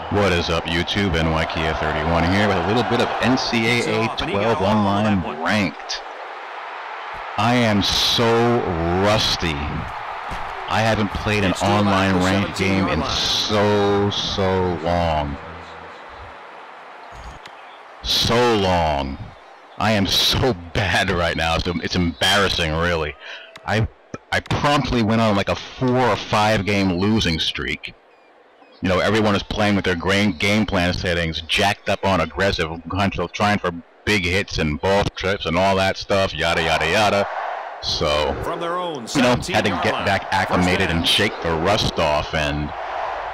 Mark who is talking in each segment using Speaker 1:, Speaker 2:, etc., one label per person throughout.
Speaker 1: What is up, YouTube? Ncaa 31 here with a little bit of NCAA 12 online ranked. I am so rusty. I haven't played an online ranked game in so long. So long. I am so bad right now. It's embarrassing, really. I promptly went on like a 4 or 5 game losing streak. You know, everyone is playing with their game plan settings jacked up on aggressive, trying for big hits and ball trips and all that stuff, yada yada yada. So, you know, had to get back acclimated and shake the rust off and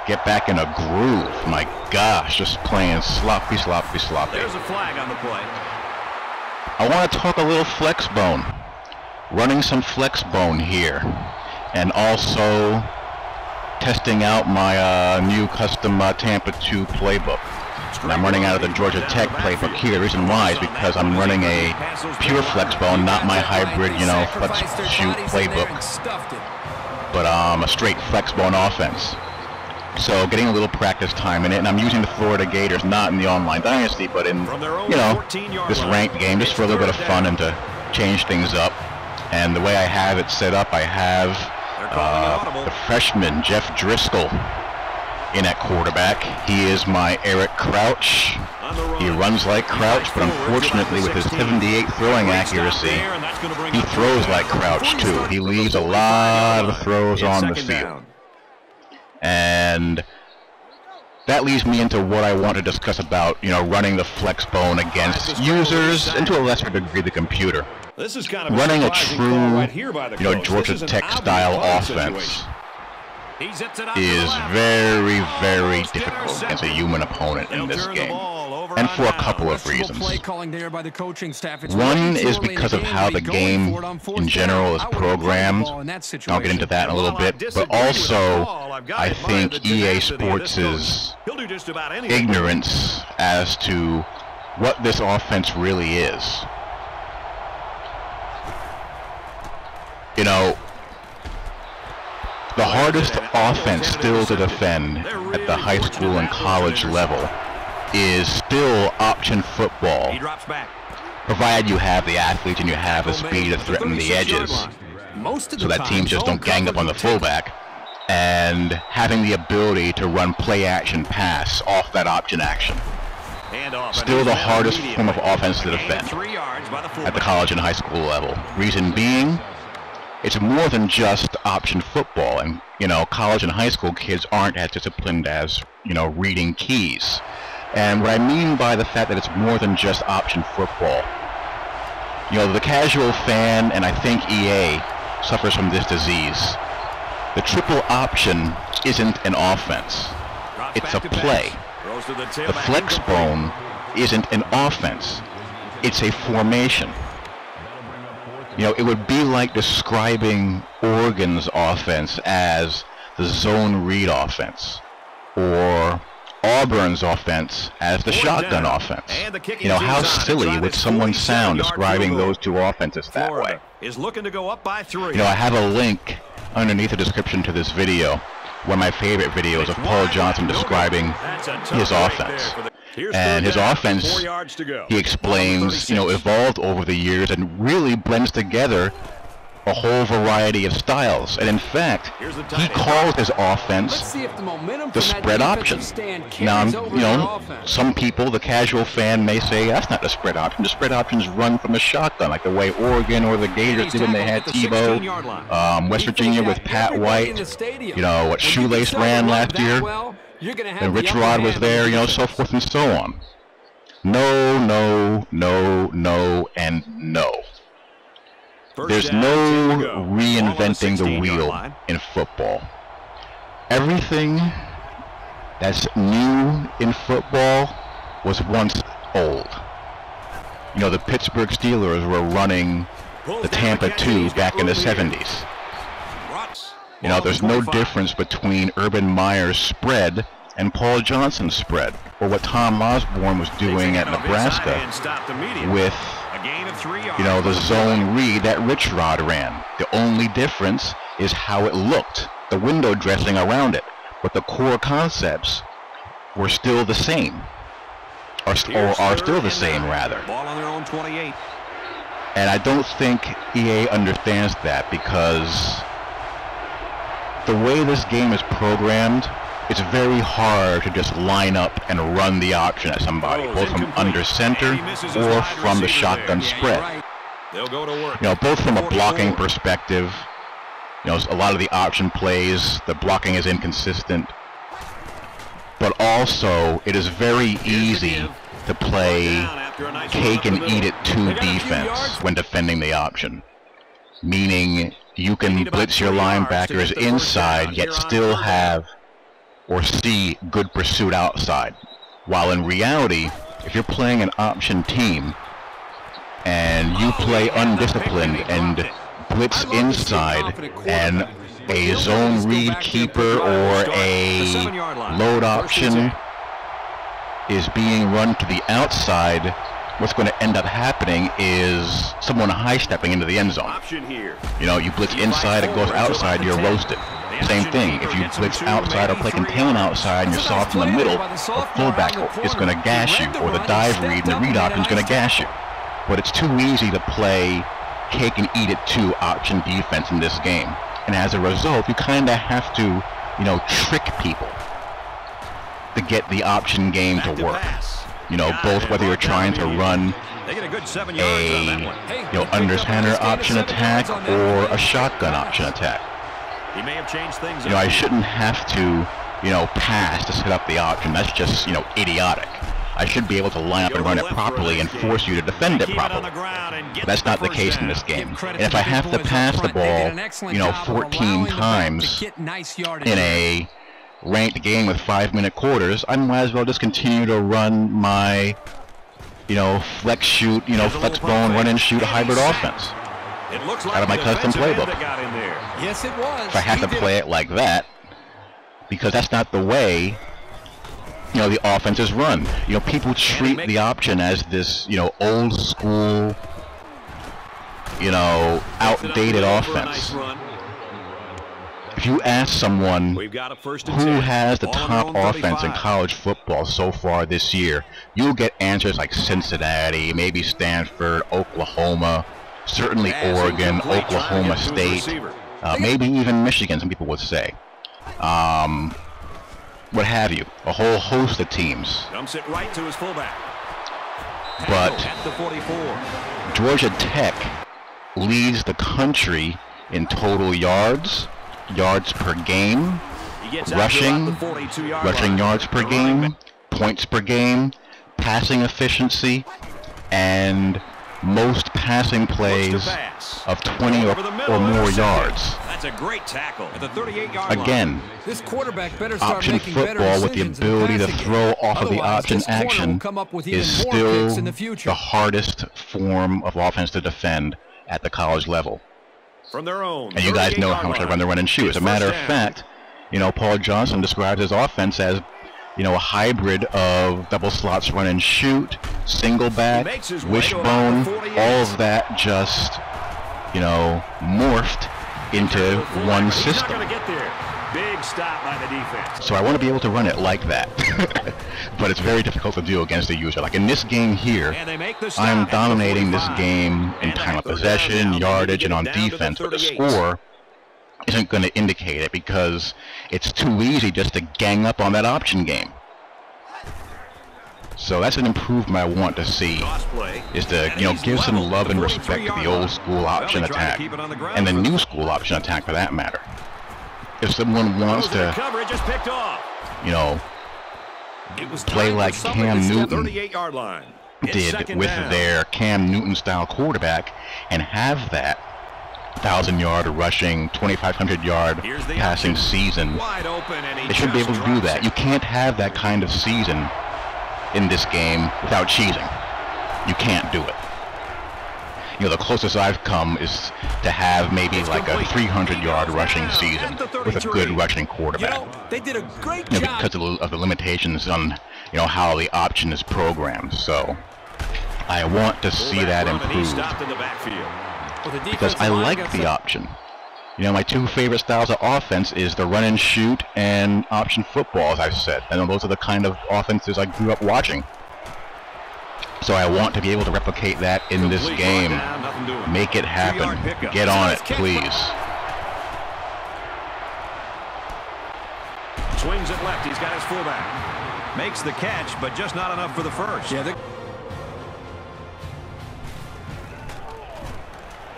Speaker 1: get back in a groove. My gosh, just playing sloppy. There's a flag on the play. I want to talk a little Flexbone. Running some Flexbone here, and also testing out my new custom Tampa 2 playbook. And I'm running out of the Georgia Tech playbook here. The reason why is because I'm running a pure Flexbone, not my hybrid, you know, flex shoot playbook, but a straight Flexbone offense. So getting a little practice time in it, and I'm using the Florida Gators, not in the online dynasty, but in, you know, this ranked game, just for a little bit of fun and to change things up. And the way I have it set up, I have the freshman Jeff Driscoll in at quarterback. He is my Eric Crouch. He runs like Crouch, but unfortunately with his 78 throwing accuracy, he throws like Crouch too. He leaves a lot of throws on the field. And that leads me into what I want to discuss about, you know, running the Flexbone against users, and to a lesser degree the computer. This is kind of running a true, you know, Georgia Tech style offense is very difficult against a human opponent in this game, and for a couple of reasons. One is because of how the game in general is programmed. I'll get into that in a little bit, but also I think EA Sports' ignorance as to what this offense really is. You know, the hardest offense still to defend at the high school and college level is still option football, provided you have the athletes and you have the speed to threaten the edges, so that teams just don't gang up on the fullback, and having the ability to run play action pass off that option action. Still the hardest form of offense to defend at the college and high school level. Reason being, it's more than just option football, and, you know, college and high school kids aren't as disciplined as, you know, reading keys. And what I mean by the fact that it's more than just option football, you know, the casual fan, and I think EA, suffers from this disease. The triple option isn't an offense. It's a play. The Flexbone isn't an offense. It's a formation. You know, it would be like describing Oregon's offense as the zone read offense, or Auburn's offense as the shotgun offense. You know, how silly would someone sound describing those two offenses that way? You know, I have a link underneath the description to this video, one of my favorite videos of Paul Johnson describing his offense. And his offense, he explains, you know, evolved over the years and really blends together a whole variety of styles. And in fact, he calls his offense the spread option. Now, you know, some people, the casual fan, may say that's not the spread option. The spread option is run from the shotgun, like the way Oregon or the Gators did when they had Tebow, West Virginia with Pat White, you know, what Shoelace ran last year. And Rich Rod was there, you know, so forth and so on. No, and no. There's no reinventing the wheel in football. Everything that's new in football was once old. You know, the Pittsburgh Steelers were running the Tampa 2 back in the 70s. You know, there's no difference between Urban Meyer's spread and Paul Johnson's spread, or what Tom Osborne was doing at Nebraska with, you know, the zone read that Rich Rod ran. The only difference is how it looked, the window dressing around it. But the core concepts were still the same, or are still the same rather.
Speaker 2: Ball on their own 28.
Speaker 1: And I don't think EA understands that, because the way this game is programmed, it's very hard to just line up and run the option at somebody, both from under center or from the shotgun spread.
Speaker 2: They'll go to work.
Speaker 1: You know, both from a blocking perspective, you know, a lot of the option plays, the blocking is inconsistent, but also it is very easy to play cake and eat it too defense when defending the option. Meaning you can blitz your linebackers inside yet still have or see good pursuit outside. While in reality, if you're playing an option team and you play undisciplined and blitz inside and a zone read keeper or a load option is being run to the outside, what's going to end up happening is someone high-stepping into the end zone. You know, you blitz inside, it goes outside, you're roasted. Same thing, if you blitz outside or play contain outside and you're soft in the middle, a fullback is going to gash you, or the dive read and the read option is going to gash you. But it's too easy to play cake and eat it too option defense in this game. And as a result, you kind of have to, you know, trick people to get the option game to work. You know, both whether you're trying to run a, you know, under-center option attack or a shotgun option attack.
Speaker 2: He may have changed things.
Speaker 1: You know, I shouldn't have to, you know, pass to set up the option. That's just, you know, idiotic. I should be able to line up and run it properly and force you to defend it properly. That's not the case in this game. And if I have to pass the ball, you know, 14 times in a ranked game with 5-minute quarters, I might as well just continue to run my, you know, flex shoot, you know, Flexbone run and shoot hybrid offense out of my custom playbook.
Speaker 3: Yes, it was.
Speaker 1: If I have to play it like that, because that's not the way, you know, the offense is run. You know, people treat the option as this, you know, old school, you know, outdated offense. If you ask someone who has the top offense in college football so far this year, you'll get answers like Cincinnati, maybe Stanford, Oklahoma, certainly Oregon, Oklahoma State, maybe even Michigan, some people would say. What have you, a whole host of teams.
Speaker 2: Dumps it right to his fullback.
Speaker 1: But
Speaker 2: At the 44.
Speaker 1: Georgia Tech leads the country in total yards per game, rushing yards per game, points per game, passing efficiency, and most passing plays of 20 or more yards.
Speaker 2: That's a great tackle at the 38-yard line.
Speaker 1: Again,
Speaker 3: this quarterback better start
Speaker 1: option
Speaker 3: making better
Speaker 1: football with the
Speaker 3: decisions in the
Speaker 1: ability to
Speaker 3: passing
Speaker 1: throw
Speaker 3: game.
Speaker 1: off of the
Speaker 3: Otherwise,
Speaker 1: option
Speaker 3: this corner will
Speaker 1: action
Speaker 3: come up with even
Speaker 1: is
Speaker 3: more
Speaker 1: still
Speaker 3: picks in the future.
Speaker 1: the hardest form of offense to defend at the college level.
Speaker 2: From their own,
Speaker 1: and you guys know how much I run the run and shoot. As a matter of fact, you know, Paul Johnson described his offense as, you know, a hybrid of double slots run and shoot, single back, wishbone, all of that just, you know, morphed into one system.
Speaker 2: Big stop by the defense.
Speaker 1: So I want to be able to run it like that. But it's very difficult to do against a user. Like in this game here, I'm dominating this game in time of possession, yardage, and on defense, but the score isn't going to indicate it because it's too easy just to gang up on that option game. So that's an improvement I want to see, is to, you know, give some love and respect to the old school option attack, and the new school option attack for that matter. If someone wants to, you know, play like Cam Newton did with their Cam Newton-style quarterback and have that 1,000-yard rushing, 2,500-yard passing season, they should be able to do that. You can't have that kind of season in this game without cheesing. You can't do it. You know, the closest I've come is to have maybe like a 300-yard rushing season with a good rushing quarterback.
Speaker 3: You know, they did a great
Speaker 1: job.
Speaker 3: job.
Speaker 1: Because of the limitations on, you know, how the option is programmed. So I want to see that improved. Because I like the option. You know, my two favorite styles of offense is the run and shoot and option football, as I've said. And those are the kind of offenses I grew up watching. So I want to be able to replicate that in this game. Make it happen. Get on it, please.
Speaker 2: Swings it left. He's got his fullback. Makes the catch, but just not enough for the first.
Speaker 3: Yeah,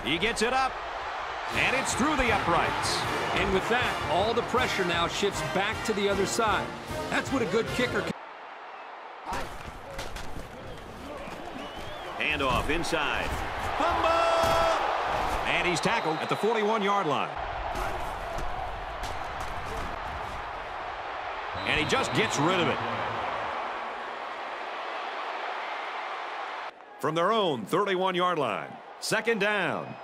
Speaker 2: he gets it up, and it's through the uprights.
Speaker 3: and with that, all the pressure now shifts back to the other side. That's what a good kicker can.
Speaker 2: Handoff inside. Fumble! And he's tackled at the 41-yard line. And he just gets rid of it. From their own 31-yard line. Second down.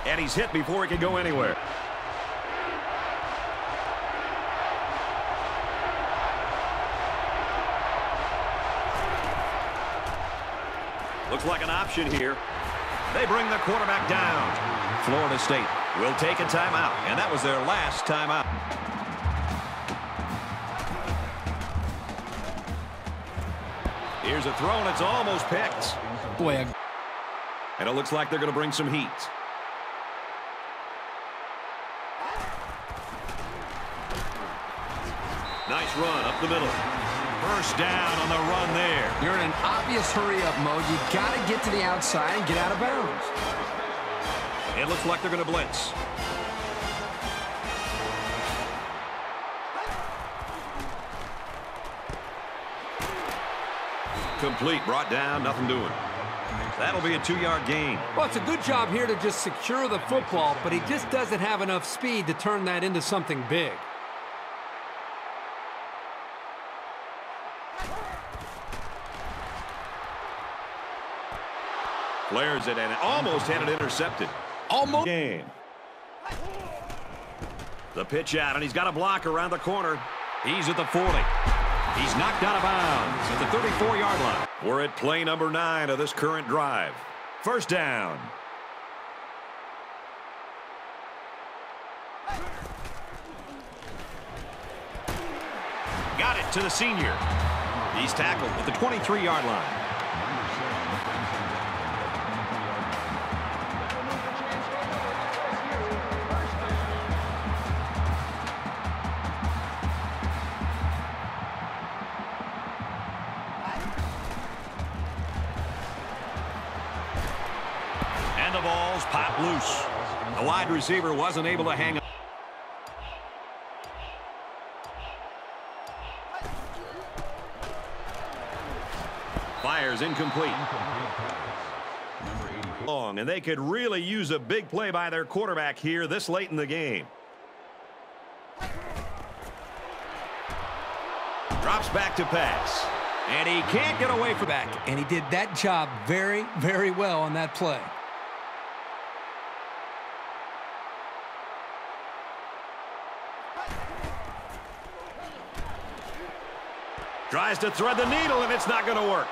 Speaker 2: And he's hit before he can go anywhere. Looks like an option here. They bring the quarterback down. Florida State will take a timeout, and that was their last timeout. Here's a throw, and it's almost picked.
Speaker 3: Boy,
Speaker 2: And it looks like they're going to bring some heat. Nice run up the middle. First down on the run there.
Speaker 4: You're in an obvious hurry-up mode. You got to get to the outside and get out of bounds.
Speaker 2: It looks like they're going to blitz. Complete, brought down, nothing doing. That'll be a 2-yard gain.
Speaker 3: well, it's a good job here to just secure the football, but he just doesn't have enough speed to turn that into something big.
Speaker 2: Flares it and almost had it intercepted.
Speaker 3: Almost.
Speaker 2: Game. The pitch out, and he's got a block around the corner. He's at the 40. He's knocked out of bounds at the 34-yard line. We're at play number 9 of this current drive. First down. Got it to the senior. He's tackled at the 23-yard line. And the ball's popped loose. The wide receiver wasn't able to hang on. Fires incomplete. Long, and they could really use a big play by their quarterback here this late in the game. Drops back to pass. And he can't get away from
Speaker 3: Back, and he did that job very, very well on that play.
Speaker 2: Tries to thread the needle, and it's not going to work.